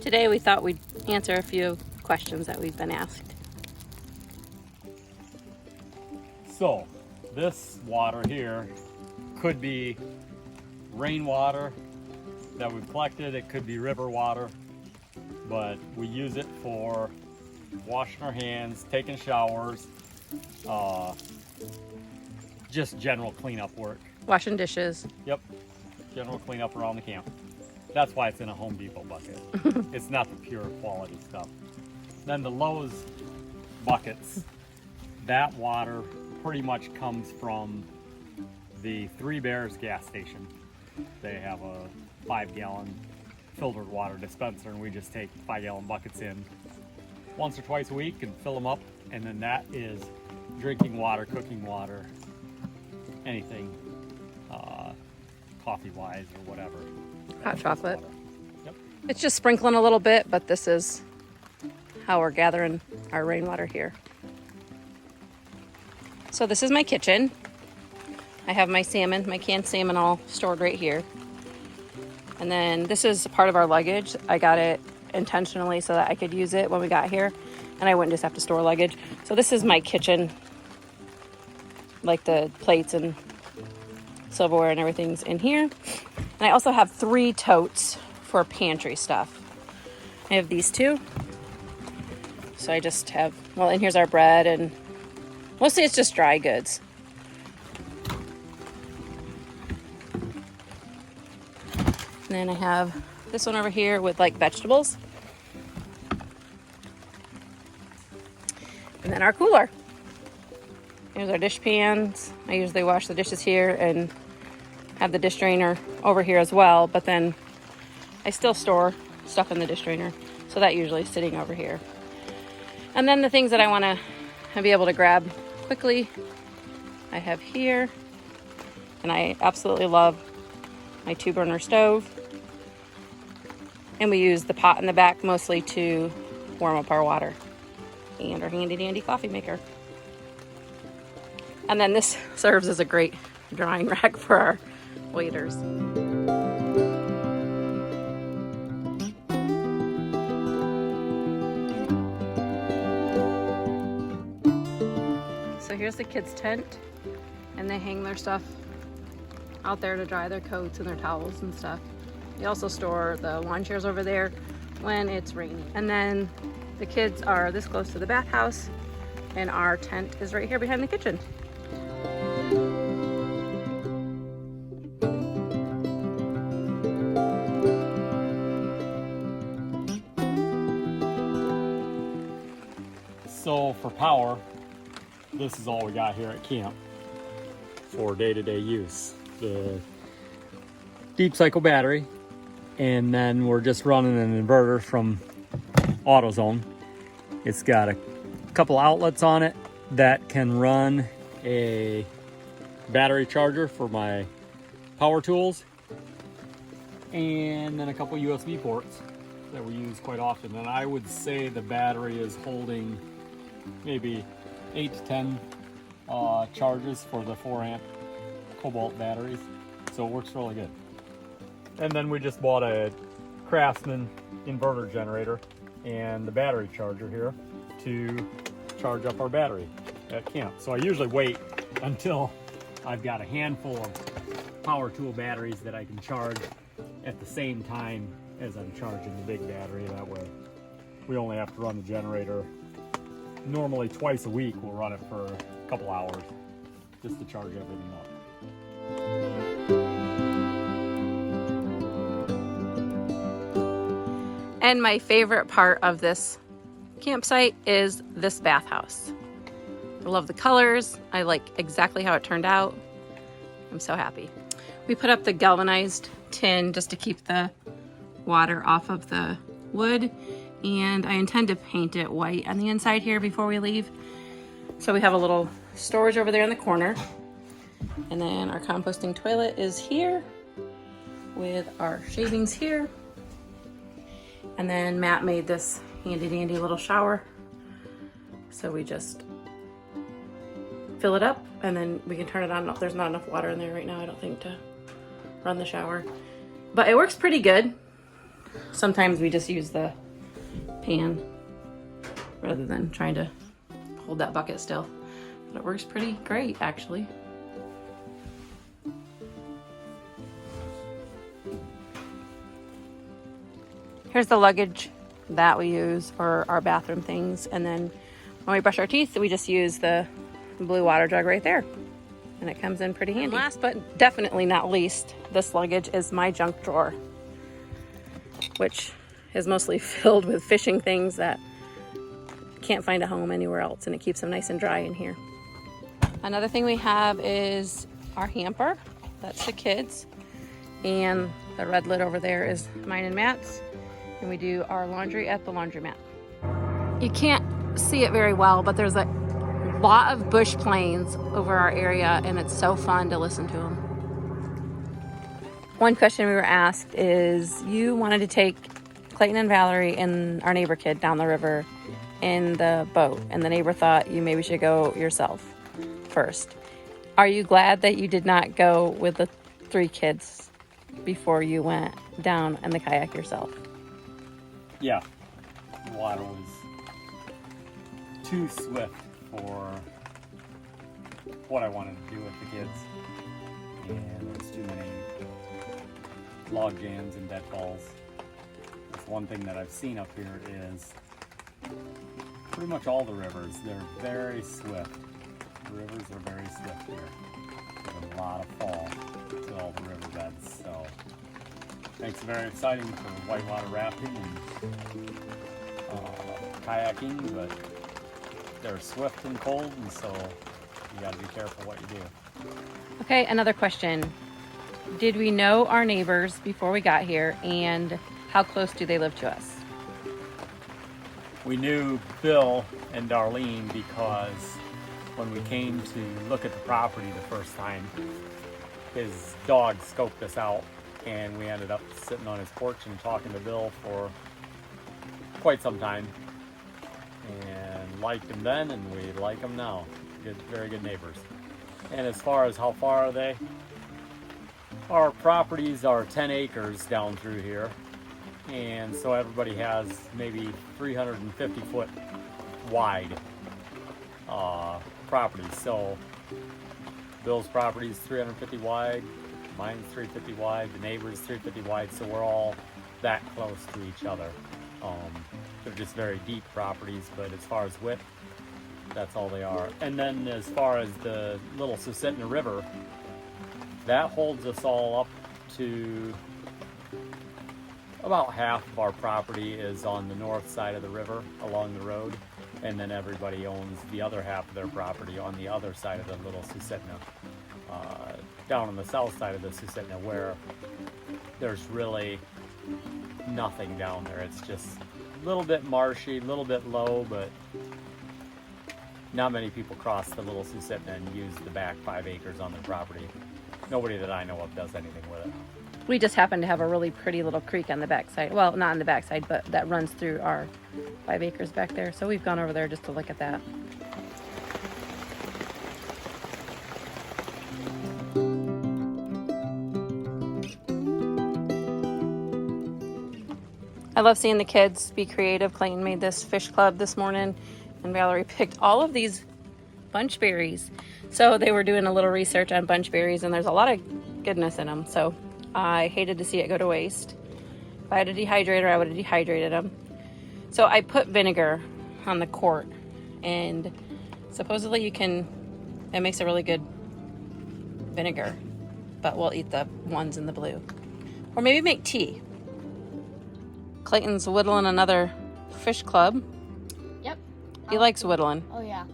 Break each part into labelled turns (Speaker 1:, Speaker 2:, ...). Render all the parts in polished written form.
Speaker 1: today we thought we'd answer a few questions that we've been asked.
Speaker 2: So, this water here could be rainwater that we've collected, it could be river water, but we use it for washing our hands, taking showers, just general cleanup work.
Speaker 1: Washing dishes.
Speaker 2: Yep, general cleanup around the camp. That's why it's in a Home Depot bucket. It's not the pure quality stuff. Then the Lowe's buckets, that water pretty much comes from the Three Bears gas station. They have a 5-gallon filtered water dispenser, and we just take 5-gallon buckets in once or twice a week and fill them up, and then that is drinking water, cooking water, anything coffee wise or whatever.
Speaker 1: Hot chocolate.
Speaker 2: Yep.
Speaker 1: It's just sprinkling a little bit, but this is how we're gathering our rainwater here. So this is my kitchen. I have my salmon, my canned salmon all stored right here. And then this is part of our luggage. I got it intentionally so that I could use it when we got here and I wouldn't just have to store luggage. So this is my kitchen, like the plates and silverware and everything's in here. And I also have 3 totes for pantry stuff. I have these 2. So I just have, well, and here's our bread, and mostly it's just dry goods. And then I have this one over here with like vegetables. And then our cooler. Here's our dish pans. I usually wash the dishes here and have the dish drainer over here as well, but then I still store stuff in the dish drainer. So that usually is sitting over here. And then the things that I want to be able to grab quickly, I have here. And I absolutely love my 2-burner stove. And we use the pot in the back mostly to warm up our water. And our handy dandy coffee maker. And then this serves as a great drying rack for our waders. So here's the kids' tent, and they hang their stuff out there to dry, their coats and their towels and stuff. They also store the lawn chairs over there when it's raining. And then the kids are this close to the bathhouse, and our tent is right here behind the kitchen.
Speaker 2: So for power, this is all we got here at camp for day-to-day use. The deep cycle battery, and then we're just running an inverter from AutoZone. It's got a couple outlets on it that can run a battery charger for my power tools, and then a couple USB ports that we use quite often. And I would say the battery is holding maybe 8 to 10 charges for the 4-amp cobalt batteries, so it works really good. And then we just bought a Craftsman inverter generator and the battery charger here to charge up our battery at camp. So I usually wait until I've got a handful of power tool batteries that I can charge at the same time as I'm charging the big battery. That way we only have to run the generator normally twice a week. We'll run it for a couple hours just to charge everything up.
Speaker 1: And my favorite part of this campsite is this bathhouse. I love the colors. I like exactly how it turned out. I'm so happy. We put up the galvanized tin just to keep the water off of the wood, and I intend to paint it white on the inside here before we leave. So we have a little storage over there in the corner, and then our composting toilet is here with our shavings here. And then Matt made this handy dandy little shower, so we just fill it up and then we can turn it on. There's not enough water in there right now, I don't think, to run the shower, but it works pretty good. Sometimes we just use the pan rather than trying to hold that bucket still. But it works pretty great, actually. Here's the luggage that we use for our bathroom things. And then when we brush our teeth, we just use the blue water jug right there. And it comes in pretty handy. And last but definitely not least, this luggage is my junk drawer, which is mostly filled with fishing things that can't find a home anywhere else, and it keeps them nice and dry in here. Another thing we have is our hamper. That's the kids. And the red lid over there is mine and Matt's. And we do our laundry at the laundromat. You can't see it very well, but there's a lot of bush planes over our area, and it's so fun to listen to them. One question we were asked is, you wanted to take Clayton and Valerie and our neighbor kid down the river in the boat, and the neighbor thought you maybe should go yourself first. Are you glad that you did not go with the 3 kids before you went down in the kayak yourself?
Speaker 2: Yeah, the water was too swift for what I wanted to do with the kids, and there's too many log jams and deadfalls. That's one thing that I've seen up here is pretty much all the rivers, they're very swift. The rivers are very swift here. There's a lot of fall to all the riverbeds, so makes it very exciting for whitewater rafting and kayaking, but they're swift and cold, and so you gotta be careful what you do.
Speaker 1: Okay, another question. Did we know our neighbors before we got here, and how close do they live to us?
Speaker 2: We knew Bill and Darlene because when we came to look at the property the first time, his dog scoped us out, and we ended up sitting on his porch and talking to Bill for quite some time, and liked him then, and we like him now. Good, very good neighbors. And as far as how far are they, our properties are 10 acres down through here, and so everybody has maybe 350 foot wide properties. So Bill's property is 350 wide, mine's 350 wide, the neighbor's 350 wide, so we're all that close to each other. They're just very deep properties, but as far as width, that's all they are. And then as far as the little Susitna River, that holds us all up to about half of our property is on the north side of the river along the road, and then everybody owns the other half of their property on the other side of the little Susitna, down on the south side of the Susitna, where there's really nothing down there. It's just a little bit marshy, a little bit low, but not many people cross the little Susitna and use the back 5 acres on their property. Nobody that I know of does anything with it.
Speaker 1: We just happen to have a really pretty little creek on the backside. Well, not on the backside, but that runs through our 5 acres back there. So we've gone over there just to look at that. I love seeing the kids be creative. Clayton made this fish club this morning, and Valerie picked all of these bunch berries. So they were doing a little research on bunch berries, and there's a lot of goodness in them. So I hated to see it go to waste. If I had a dehydrator, I would have dehydrated them. So I put vinegar on the quart, and supposedly it makes a really good vinegar, but we'll eat the ones in the blue. Or maybe make tea. Clayton's whittling another fish club.
Speaker 3: Yep.
Speaker 1: He likes whittling.
Speaker 3: Oh yeah,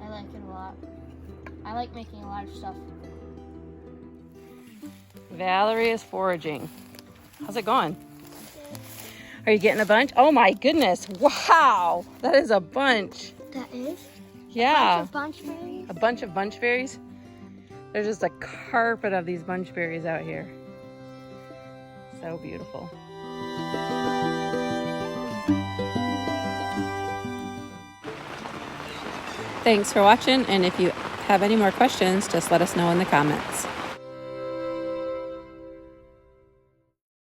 Speaker 3: I like it a lot. I like making a lot of stuff.
Speaker 1: Valerie is foraging. How's it going? Are you getting a bunch? Oh my goodness. Wow. That is a bunch.
Speaker 3: That is?
Speaker 1: Yeah.
Speaker 3: A bunch of bunch berries?
Speaker 1: A bunch of bunch berries? There's just a carpet of these bunch berries out here. So beautiful. Thanks for watching, and if you have any more questions, just let us know in the comments.